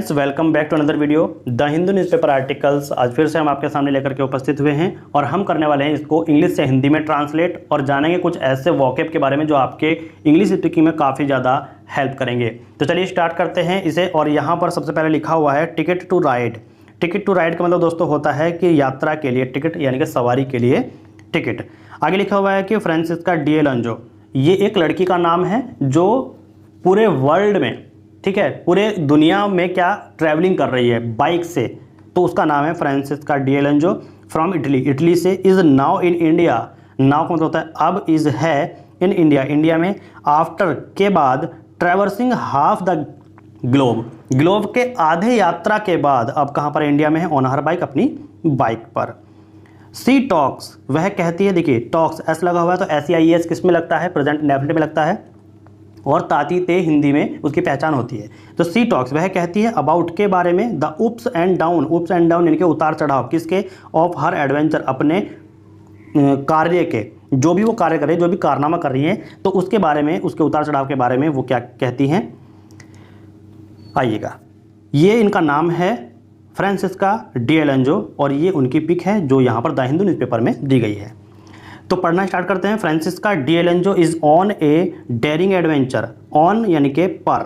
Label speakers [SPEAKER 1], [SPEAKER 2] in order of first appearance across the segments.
[SPEAKER 1] Friends, welcome back to another video the Hindu newspaper articles. आज फिर से हम आपके सामने लेकर के उपस्थित हुए हैं और हम करने वाले हैं इसको इंग्लिश से हिंदी में ट्रांसलेट और जानेंगे कुछ ऐसे वॉकेब के बारे में जो आपके इंग्लिश स्पीकिंग में काफ़ी ज़्यादा हेल्प करेंगे। तो चलिए स्टार्ट करते हैं इसे। और यहाँ पर सबसे पहले लिखा हुआ है ticket to ride. Ticket to ride का मतलब दोस्तों होता है कि यात्रा के लिए टिकट, यानी कि सवारी के लिए टिकट। आगे लिखा हुआ है कि फ्रांसिस्का डिएलंजो, ये एक लड़की का नाम है जो पूरे वर्ल्ड में, ठीक है, पूरे दुनिया में क्या ट्रैवलिंग कर रही है बाइक से, तो उसका नाम है फ्रांसिस्का डिएलंजो फ्रॉम इटली। इटली से। Is now in India. Now का मतलब होता है अब, इज़ है इन इंडिया, इंडिया में। आफ्टर के बाद, traversing half the globe, globe के आधे यात्रा के बाद अब कहाँ पर इंडिया में है, ऑन हर बाइक, अपनी बाइक पर। सी टॉक्स, वह कहती है, देखिए टॉक्स एस लगा हुआ है तो SEIES किस में लगता है, प्रेजेंट इंडेफिनिट में लगता है, और ताती ते हिंदी में उसकी पहचान होती है। तो सी टॉक्स, वह कहती है अबाउट के बारे में, the oops and down, oops and down इनके उतार चढ़ाव, किसके, ऑफ हर एडवेंचर, अपने कार्य के, जो भी वो कार्य कर रही है, जो भी कारनामा कर रही है, तो उसके बारे में, उसके उतार चढ़ाव के बारे में वो क्या कहती हैं, आइएगा। ये इनका नाम है फ्रांसिस्का डिएलंजो और ये उनकी पिक है जो यहाँ पर द हिंदू न्यूज़पेपर में दी गई है। तो पढ़ना स्टार्ट करते हैं। Francesca DiLenzo is on a daring adventure. On यानी कि पर,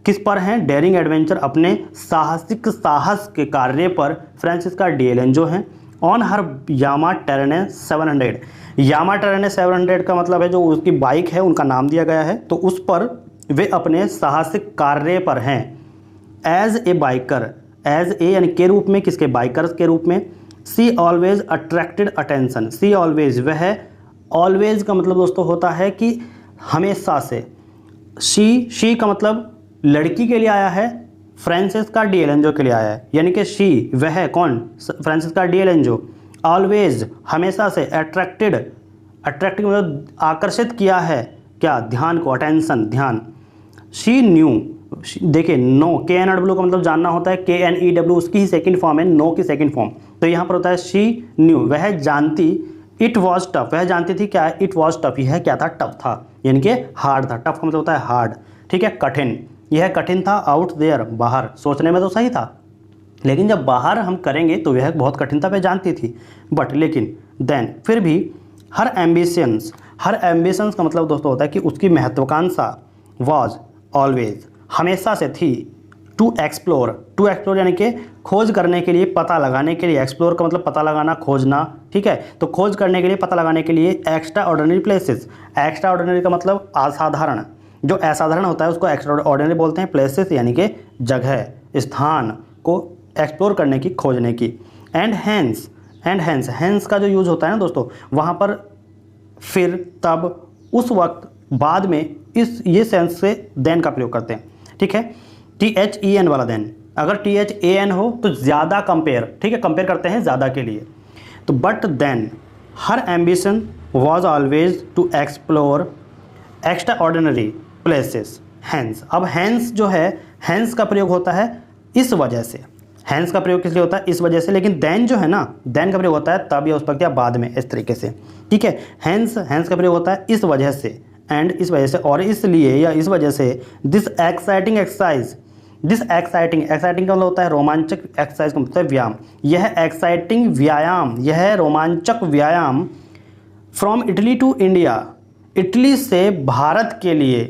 [SPEAKER 1] किस पर हैं, डेयरिंग एडवेंचर, अपने साहसिक साहस के कार्य पर फ्रांसिस्का डिएलंजो हैं। ऑन हर यामा टेरेने 700, यामा टेरेने 700 का मतलब है जो उसकी बाइक है उनका नाम दिया गया है, तो उस पर वे अपने साहसिक कार्य पर हैं। As a biker, as a यानी के रूप में, किसके, बाइकर्स के रूप में। She always attracted attention, she always, वह, ऑलवेज का मतलब दोस्तों होता है कि हमेशा से। शी का मतलब लड़की के लिए आया है, फ्रांसिस्का डिएलंजो के लिए आया है, यानी कि शी, वह कौन, फ्रांसिस्का डिएलंजो, ऑलवेज हमेशा से, अट्रैक्टेड, अट्रैक्टिव मतलब आकर्षित किया है, क्या, ध्यान को, अटेंशन, ध्यान। शी न्यू, देखिए नो, KNW का मतलब जानना होता है, KNEW उसकी ही सेकंड फॉर्म है, नो की सेकंड फॉर्म, तो यहाँ पर होता है शी न्यू, वह जानती, इट वॉज टफ, वह जानती थी क्या, इट वॉज टफ, यह क्या था, टफ था, यानी कि हार्ड था। टफ का मतलब होता है हार्ड, ठीक है, कठिन, यह कठिन था। आउट देयर, बाहर, सोचने में तो सही था, लेकिन जब बाहर हम करेंगे तो यह बहुत कठिन था, वह जानती थी, बट लेकिन, देन, फिर भी। हर एम्बिशंस, हर एम्बिशंस का मतलब दोस्तों होता है कि उसकी महत्वाकांक्षा, वॉज ऑलवेज, हमेशा से थी। टू एक्सप्लोर, टू एक्सप्लोर यानी कि खोज करने के लिए, पता लगाने के लिए। एक्सप्लोर का मतलब पता लगाना, खोजना, ठीक है, तो खोज करने के लिए, पता लगाने के लिए। Extra ordinary places, extra ordinary का मतलब असाधारण, जो असाधारण होता है उसको एक्स्ट्रा ऑर्डिनरी बोलते हैं। प्लेसेस यानी कि जगह, स्थान को एक्सप्लोर करने की, खोजने की। And hence, and hence, hence का जो यूज़ होता है ना दोस्तों, वहाँ पर फिर, तब, उस वक्त, बाद में, इस ये सेंस से देन का प्रयोग करते हैं, ठीक है। THEN वाला देन, अगर THAN हो तो ज़्यादा, कंपेयर, ठीक है, कंपेयर करते हैं ज़्यादा के लिए। तो but then her ambition was always to explore extraordinary places. Hence, अब हैंस जो है, हैंस का प्रयोग होता है इस वजह से, हैंस का प्रयोग किस लिए होता है, इस वजह से। लेकिन देन जो है ना, देन का प्रयोग होता है तब या उस वक्त या बाद में, इस तरीके से, ठीक है। हैंस, हैंस का प्रयोग होता है इस वजह से, एंड इस वजह से, और इसलिए या इस वजह से। This exciting exercise, this exciting, exciting का मतलब होता है रोमांचक, एक्सरसाइज का मतलब व्यायाम, यह एक्साइटिंग व्यायाम, यह रोमांचक व्यायाम। From Italy to India, Italy से भारत के लिए,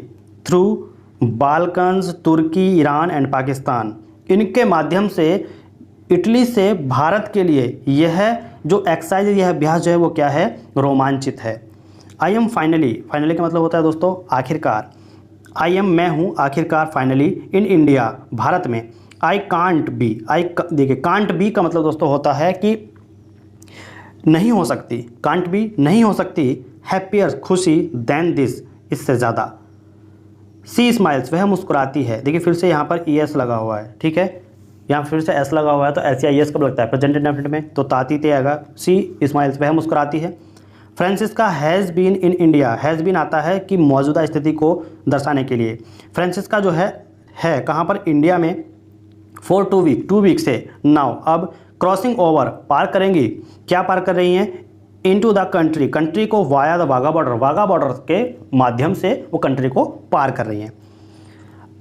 [SPEAKER 1] through Balkans, Turkey, Iran and Pakistan, इनके माध्यम से इटली से भारत के लिए यह जो एक्सरसाइज, यह अभ्यास जो है वो क्या है, रोमांचित है। आई एम फाइनली, फाइनली का मतलब होता है दोस्तों आखिरकार। आई एम, मैं हूँ, आखिरकार, फाइनली, इन इंडिया, भारत में। आई कांट बी, देखिए कांट बी का मतलब दोस्तों होता है कि नहीं हो सकती, कांट बी नहीं हो सकती, हैप्पियर, खुशी, देन दिस, इससे ज़्यादा। सी स्माइल्स, वह मुस्कुराती है, देखिए फिर से यहाँ पर ES लगा हुआ है, ठीक है, यहाँ फिर से S लगा हुआ है, तो SEIS कब लगता है, प्रेजेंट इंडेफिनिट में, तो ताती ते आएगा। सी स्माइल्स, वह मुस्कुराती है। Francesca has been in India, has been आता है कि मौजूदा स्थिति को दर्शाने के लिए। फ्रांसिस्का जो है कहाँ पर, इंडिया में, फॉर 2 वीक, 2 वीक से। नाउ, अब, क्रॉसिंग ओवर, पार करेंगी, क्या पार कर रही हैं, इनटू द कंट्री, कंट्री को via the Wagah border, Wagah border के माध्यम से वो कंट्री को पार कर रही हैं।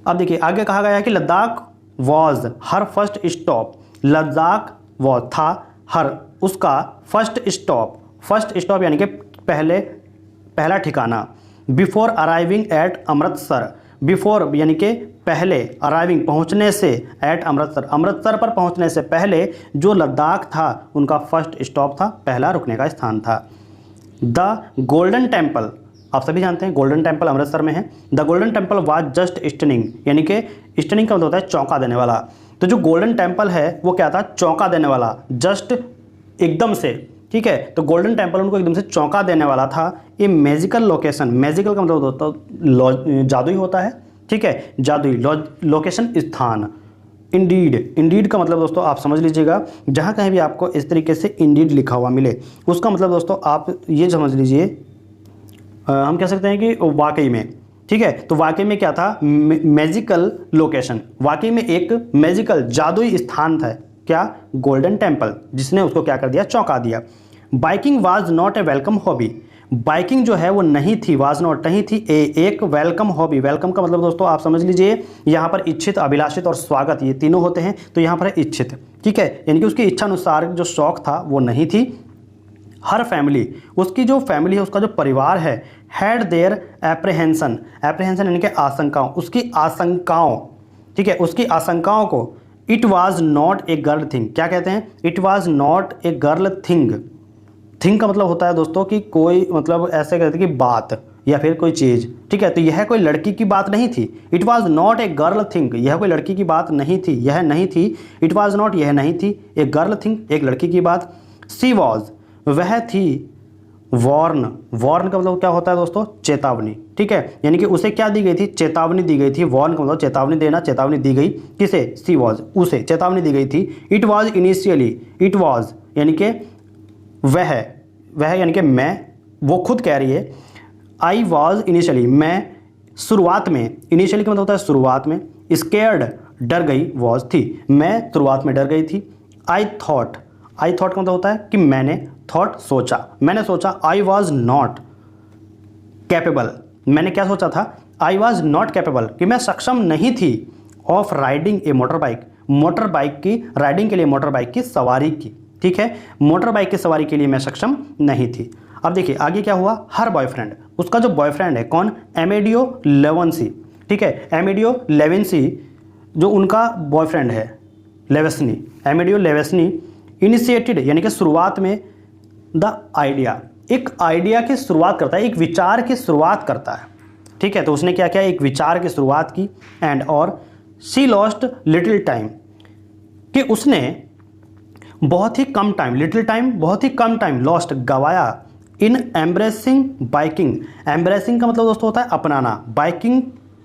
[SPEAKER 1] अब देखिए आगे कहा गया है कि Ladakh was her first stop, Ladakh was था हर उसका फर्स्ट स्टॉप यानी कि पहला ठिकाना। Before arriving at Amritsar, before यानी कि पहले, अराइविंग पहुंचने से, एट अमृतसर अमृतसर पर पहुंचने से पहले जो लद्दाख था उनका फर्स्ट स्टॉप था, पहला रुकने का स्थान था। द गोल्डन टेम्पल, आप सभी जानते हैं गोल्डन टेम्पल अमृतसर में है। The golden temple was just stunning, यानी कि स्टनिंग का मतलब होता है चौंका देने वाला। तो जो गोल्डन टेम्पल है वो क्या था, चौंका देने वाला, जस्ट एकदम से, ठीक है। तो गोल्डन टेम्पल उनको एकदम से चौंका देने वाला था। ये मैजिकल लोकेशन, मैजिकल का मतलब होता है जादुई होता है, ठीक है, जादुई लोकेशन स्थान। इंडीड का मतलब दोस्तों आप समझ लीजिएगा, जहाँ कहीं भी आपको इस तरीके से इंडीड लिखा हुआ मिले उसका मतलब दोस्तों आप ये समझ लीजिए, हम कह सकते हैं कि वाकई में, ठीक है। तो वाकई में क्या था, मैजिकल लोकेशन, वाकई में एक मैजिकल जादुई स्थान था, क्या, गोल्डन टेम्पल, जिसने उसको क्या कर दिया, चौंका दिया। Biking was not a welcome hobby, biking जो है वो नहीं थी, वाज नॉट नहीं थी, एक वेलकम हॉबी। वेलकम का मतलब दोस्तों आप समझ लीजिए यहाँ पर इच्छित, अभिलाषित और स्वागत ये तीनों होते हैं, तो यहाँ पर है इच्छित, ठीक है, यानी कि उसकी इच्छा अनुसार जो शौक था वो नहीं थी। हर फैमिली, उसकी जो फैमिली है, उसका जो परिवार है, हैड देयर एप्रीहेंशन, एप्रीहेंशन यानी कि आशंकाओं, उसकी आशंकाओं, ठीक है, उसकी आशंकाओं को, it was not a girl thing, क्या कहते हैं, it was not a girl thing. Thing का मतलब होता है दोस्तों कि कोई, मतलब ऐसे कहते हैं कि बात या फिर कोई चीज़, ठीक है। तो यह कोई लड़की की बात नहीं थी, it was not a girl thing, यह कोई लड़की की बात नहीं थी, यह नहीं थी, इट वाज नॉट, यह नहीं थी, ए गर्ल थिंग, एक लड़की की बात। सी वॉज, वह थी, वॉर्न, वॉर्न का मतलब क्या होता है दोस्तों, चेतावनी, ठीक है, यानी कि उसे क्या दी गई थी, चेतावनी दी गई थी। वॉर्न का मतलब चेतावनी देना, चेतावनी दी गई किसे, सी वॉज, उसे चेतावनी दी गई थी। It was initially, it was यानी कि वह यानी कि मैं, वो खुद कह रही है, आई वॉज इनिशियली, मैं शुरुआत में, इनिशियली का मतलब होता है शुरुआत में, स्केयर्ड डर गई, वॉज थी, मैं शुरुआत में डर गई थी। आई थॉट का मतलब होता है कि मैंने, थॉट सोचा, मैंने सोचा। आई वॉज नॉट कैपेबल, मैंने क्या सोचा था, आई वॉज नॉट कैपेबल, कि मैं सक्षम नहीं थी, of riding A motor bike, motor bike की राइडिंग के लिए, मोटर बाइक की सवारी की, ठीक है, मोटर बाइक की सवारी के लिए मैं सक्षम नहीं थी। अब देखिए आगे क्या हुआ, हर बॉयफ्रेंड, उसका जो बॉयफ्रेंड है, कौन, एमेडियो लेवेंसी, ठीक है, एमेडियो लेवेंसी जो उनका बॉयफ्रेंड है, लेवेस्नी, एमेडियो लेवेस्नी, इनिशिएटेड यानी कि शुरुआत में, द आइडिया, एक आइडिया की शुरुआत करता है, एक विचार की शुरुआत करता है, ठीक है। तो उसने क्या किया, एक विचार की शुरुआत की। एंड और शी लॉस्ट लिटिल टाइम, कि उसने बहुत ही कम टाइम, लिटिल टाइम बहुत ही कम टाइम, लॉस्ट गवाया, इन एम्ब्रेसिंग बाइकिंग, एम्ब्रेसिंग का मतलब दोस्तों होता है अपनाना, बाइकिंग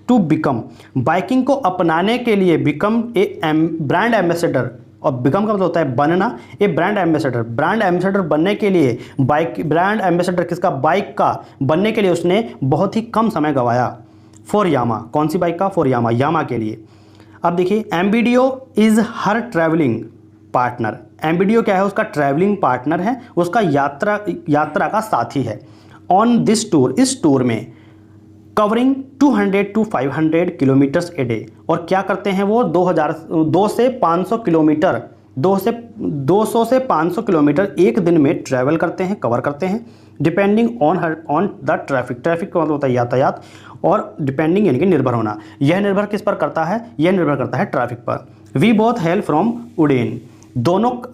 [SPEAKER 1] टू बिकम, बाइकिंग को अपनाने के लिए, बिकम ए ब्रांड एम्बेसडर, और बिकम का मतलब होता है बनना, ए ब्रांड एम्बेसडर, ब्रांड एम्बेसडर बनने के लिए, बाइक, ब्रांड एम्बेसडर किसका, बाइक का बनने के लिए उसने बहुत ही कम समय गवाया। फॉर यामा, कौन सी बाइक का, फॉर यामा, यामा के लिए। अब देखिए एम्बिडियो इज हर ट्रैवलिंग पार्टनर, एम्बिडियो क्या है, उसका ट्रैवलिंग पार्टनर है, उसका यात्रा का साथी है। ऑन दिस टूर, इस टूर में, covering 200 to 500 kilometres a day, और क्या करते हैं वो, 200 से 500 किलोमीटर, 200 से 500 किलोमीटर एक दिन में ट्रैवल करते हैं, कवर करते हैं। Depending on the traffic, traffic का मतलब होता है यातायात, और डिपेंडिंग यानी कि निर्भर होना, यह निर्भर किस पर करता है, यह निर्भर करता है ट्रैफिक पर। वी बोथ हेल फ्रॉम उडीन,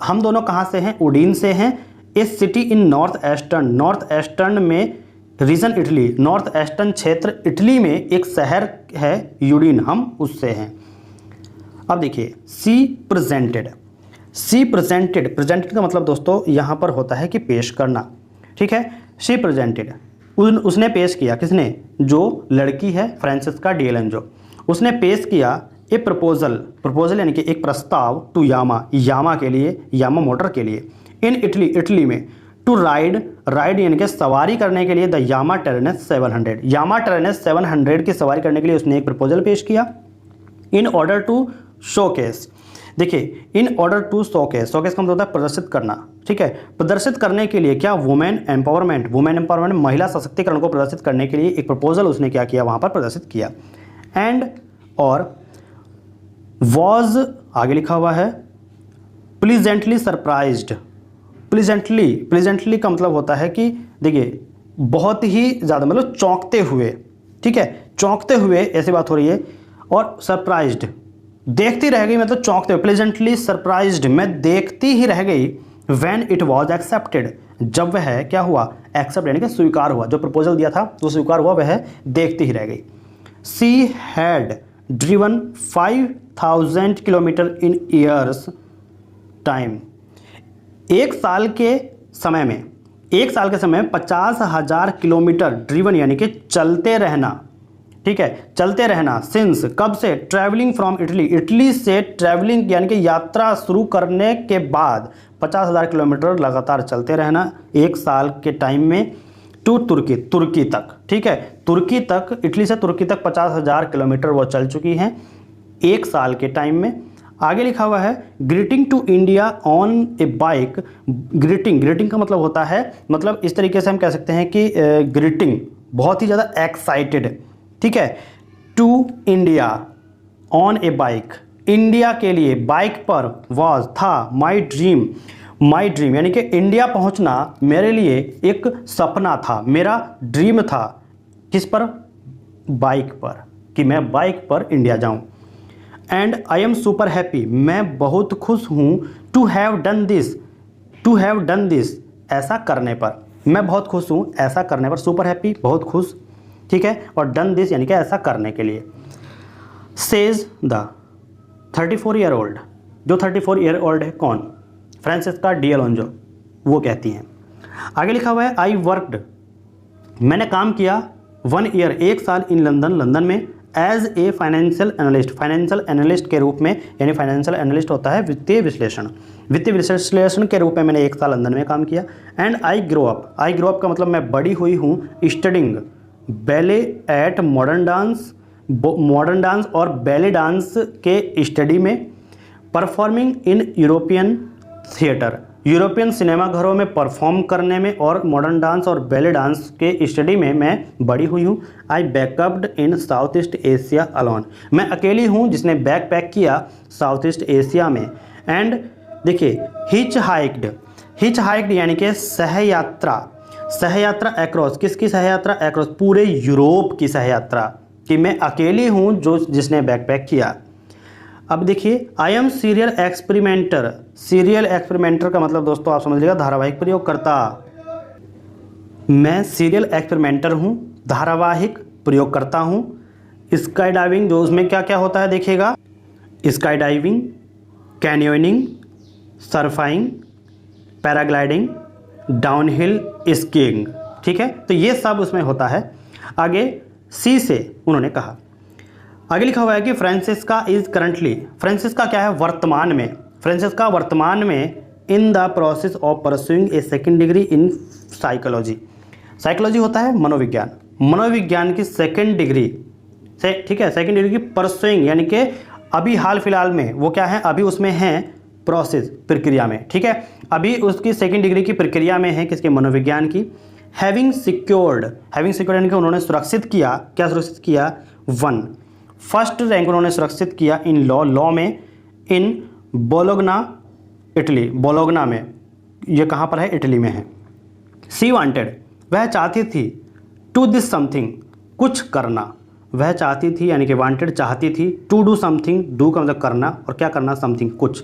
[SPEAKER 1] हम दोनों कहाँ से हैं, उडीन से हैं। इस सिटी इन नॉर्थ ईस्टर्न में रीजन इटली, नॉर्थ ईस्टर्न क्षेत्र इटली में एक शहर है यूडीन, हम उससे हैं। अब देखिए सी प्रेजेंटेड का मतलब दोस्तों यहाँ पर होता है कि पेश करना, ठीक है। शी प्रेजेंटेड, उसने पेश किया, किसने, जो लड़की है फ्रांसिस्का डिएलेंजो, उसने पेश किया ए प्रपोजल यानी कि एक प्रस्ताव, टू यामा के लिए, यामा मोटर के लिए, इन इटली में, टू राइड यानी कि सवारी करने के लिए, द यामा टेरेनेस 700, यामा टेरेनेस 700 की सवारी करने के लिए उसने एक प्रपोजल पेश किया। इन ऑर्डर टू शोकेस, देखिए इन ऑर्डर टू शोकेस का मतलब होता है प्रदर्शित करना, ठीक है, प्रदर्शित करने के लिए क्या, वुमेन एम्पावरमेंट, महिला सशक्तिकरण को प्रदर्शित करने के लिए एक प्रपोजल उसने क्या किया, वहाँ पर प्रदर्शित किया। एंड और वॉज आगे लिखा हुआ है प्लीजेंटली सरप्राइज्ड। प्लीजेंटली का मतलब होता है कि देखिए बहुत ही ज़्यादा मतलब चौंकते हुए, ठीक है, चौंकते हुए ऐसी बात हो रही है। और सरप्राइज्ड देखती रह गई, मतलब चौंकते हुए, प्लेजेंटली सरप्राइज्ड मैं देखती ही रह गई। व्हेन इट वाज एक्सेप्टेड जब वह क्या हुआ, एक्सेप्ट यानी कि स्वीकार हुआ, जो प्रपोजल दिया था वो स्वीकार हुआ, वह देखती ही रह गई। She had driven 5000 kilometre in years time. एक साल के समय में 50,000 किलोमीटर ड्रिवन यानी कि चलते रहना, ठीक है, चलते रहना। सिंस कब से, ट्रैवलिंग फ्रॉम इटली से ट्रैवलिंग यानी कि यात्रा शुरू करने के बाद 50,000 किलोमीटर लगातार चलते रहना एक साल के टाइम में। टू तुर्की तक, ठीक है, तुर्की तक, इटली से तुर्की तक 50,000 किलोमीटर वो चल चुकी हैं एक साल के टाइम में। आगे लिखा हुआ है greeting to India on a bike. Greeting का मतलब होता है, मतलब इस तरीके से हम कह सकते हैं कि ग्रीटिंग बहुत ही ज़्यादा एक्साइटेड, ठीक है। To India on a bike, India के लिए बाइक पर, वाज था, माई ड्रीम यानी कि इंडिया पहुंचना मेरे लिए एक सपना था, मेरा ड्रीम था। किस पर, बाइक पर, कि मैं बाइक पर इंडिया जाऊं। And I am super happy मैं बहुत खुश हूं। टू हैव डन दिस ऐसा करने पर, मैं बहुत खुश हूं ऐसा करने पर, सुपर हैप्पी बहुत खुश, ठीक है, और डन दिस यानी कि ऐसा करने के लिए। सेज द 34 ईयर ओल्ड, जो 34 ईयर ओल्ड है कौन, फ्रांसिस्का डिएलोंजो, वो कहती हैं। आगे लिखा हुआ है आई वर्कड मैंने काम किया 1 ईयर एक साल इन लंदन में एज ए फाइनेंशियल एनालिस्ट के रूप में, यानी फाइनेंशियल एनालिस्ट होता है वित्तीय विश्लेषण के रूप में मैंने एक साल लंदन में काम किया। एंड आई ग्रो अप का मतलब मैं बड़ी हुई हूँ studying ballet at modern dance और बैले डांस के स्टडी में, performing in European theatre European cinema घरों में परफॉर्म करने में, और मॉडर्न डांस और बैले डांस के स्टडी में मैं बड़ी हुई हूँ। I backpacked in south east Asia alone मैं अकेली हूँ जिसने बैकपैक किया साउथ ईस्ट एशिया में। एंड देखिए हिच हाइक्ड यानी कि सहयात्रा एक्रॉस, किसकी सहयात्रा, एक्रॉस पूरे यूरोप की सहयात्रा, कि मैं अकेली हूँ जो जिसने बैकपैक किया। अब देखिए आई एम सीरियल एक्सपेरिमेंटर का मतलब दोस्तों आप समझ लीजिएगा धारावाहिक प्रयोगकर्ता। मैं सीरियल एक्सपेरिमेंटर हूँ, धारावाहिक प्रयोगकर्ता हूँ। स्काई डाइविंग, जो उसमें क्या क्या होता है देखिएगा, sky diving, canyoning, surfing, paragliding, downhill skiing, ठीक है, तो ये सब उसमें होता है। आगे सी से उन्होंने कहा, आगे लिखा हुआ है कि फ्रांसिस्का क्या है, वर्तमान में in the process of pursuing A second degree in psychology होता है मनोविज्ञान की सेकेंड डिग्री से, ठीक है, सेकेंड डिग्री की परस्यूइंग यानी कि अभी हाल फिलहाल में वो क्या है, अभी उसमें है प्रोसेस, प्रक्रिया में, ठीक है, अभी उसकी सेकेंड डिग्री की प्रक्रिया में है, किसके, मनोविज्ञान की। हैविंग सिक्योर्ड यानी कि उन्होंने सुरक्षित किया, क्या सुरक्षित किया, 1 फर्स्ट रैंक उन्होंने सुरक्षित किया इन लॉ में, इन बोलोगना में, ये कहाँ पर है, इटली में है। सी वांटेड वह चाहती थी, टू दिस समथिंग कुछ करना, वह चाहती थी यानी कि वांटेड चाहती थी, टू डू समथिंग, डू का मतलब करना, और क्या करना, समथिंग कुछ।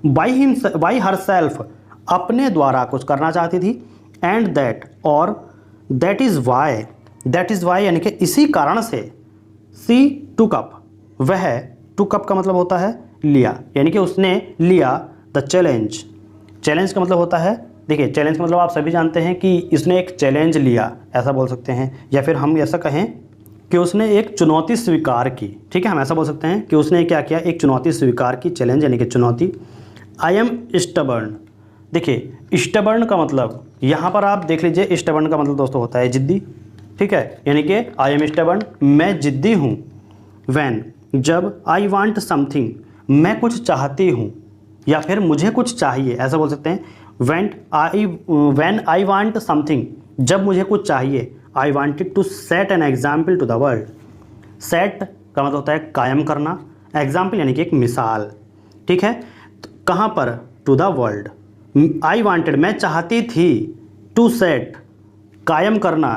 [SPEAKER 1] बाई हरसेल्फ अपने द्वारा कुछ करना चाहती थी। एंड दैट और दैट इज़ वाई यानी कि इसी कारण से सी टुक अप, वह टुक अप का मतलब होता है लिया, यानी कि उसने लिया द चैलेंज का मतलब होता है, देखिए चैलेंज का मतलब आप सभी जानते हैं कि इसने एक चैलेंज लिया, ऐसा बोल सकते हैं, या फिर हम ऐसा कहें कि उसने एक चुनौती स्वीकार की, ठीक है, हम ऐसा बोल सकते हैं कि उसने क्या किया, एक चुनौती स्वीकार की, चैलेंज यानी कि चुनौती। आई एम स्टबर्न, देखिए स्टबर्न का मतलब यहाँ पर आप देख लीजिए, स्टबर्न का मतलब दोस्तों होता है जिद्दी, ठीक है, यानी कि आई एम स्टबर्न मैं जिद्दी हूँ। व्हेन जब, आई वांट समथिंग मैं कुछ चाहती हूँ, या फिर मुझे कुछ चाहिए, ऐसा बोल सकते हैं। व्हेन आई वांट समथिंग जब मुझे कुछ चाहिए, I wanted to set an example to the world. Set का मतलब होता है कायम करना, एग्जाम्पल यानी कि एक मिसाल, ठीक है। तो कहाँ पर? To the world. I wanted, मैं चाहती थी, टू सेट, कायम करना,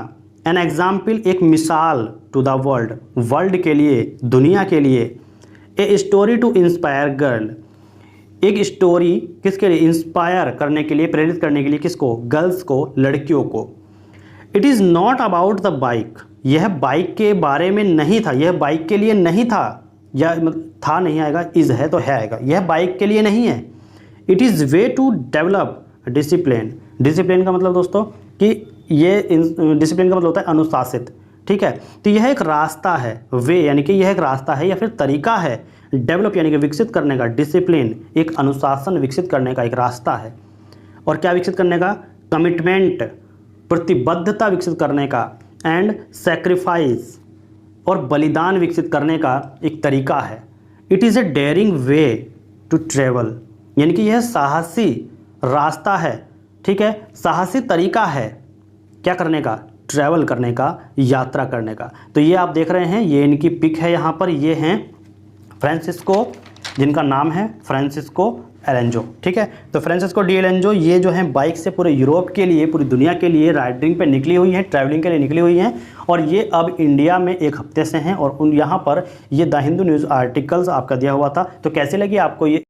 [SPEAKER 1] एन एग्जाम्पल, एक मिसाल, टू द वर्ल्ड, वर्ल्ड के लिए, दुनिया के लिए, a story to inspire girl, एक स्टोरी किसके लिए? इंस्पायर करने के लिए, प्रेरित करने के लिए, किसको? गर्ल्स को, लड़कियों को। It is not about the bike, यह बाइक के बारे में नहीं था, यह बाइक के लिए नहीं था, या था नहीं आएगा, इज़ है तो है आएगा, यह बाइक के लिए नहीं है। It is way to develop discipline. Discipline का मतलब दोस्तों कि ये डिसिप्लिन का मतलब होता है अनुशासित, ठीक है। तो यह एक रास्ता है, वे यानी कि यह एक रास्ता है या फिर तरीका है, डेवलप यानी कि विकसित करने का, डिसिप्लिन एक अनुशासन विकसित करने का एक रास्ता है। और क्या विकसित करने का? कमिटमेंट, प्रतिबद्धता विकसित करने का, एंड सेक्रीफाइस और बलिदान विकसित करने का एक तरीका है। It is a daring way to travel, यानी कि यह साहसी रास्ता है, ठीक है, साहसी तरीका है क्या करने का? ट्रैवल करने का, यात्रा करने का। तो ये आप देख रहे हैं, ये इनकी पिक है यहाँ पर, ये हैं फ्रांसिस्को, जिनका नाम है फ्रांसिस्को एलेंजो, ठीक है। तो फ्रांसिस्को डी एलेंजो ये जो है बाइक से पूरे यूरोप के लिए, पूरी दुनिया के लिए राइडिंग पे निकली हुई हैं, ट्रैवलिंग के लिए निकली हुई हैं, और ये अब इंडिया में एक हफ्ते से हैं। और उन यहाँ पर ये द हिंदू न्यूज़ आर्टिकल्स आपका दिया हुआ था। तो कैसे लगी आपको ये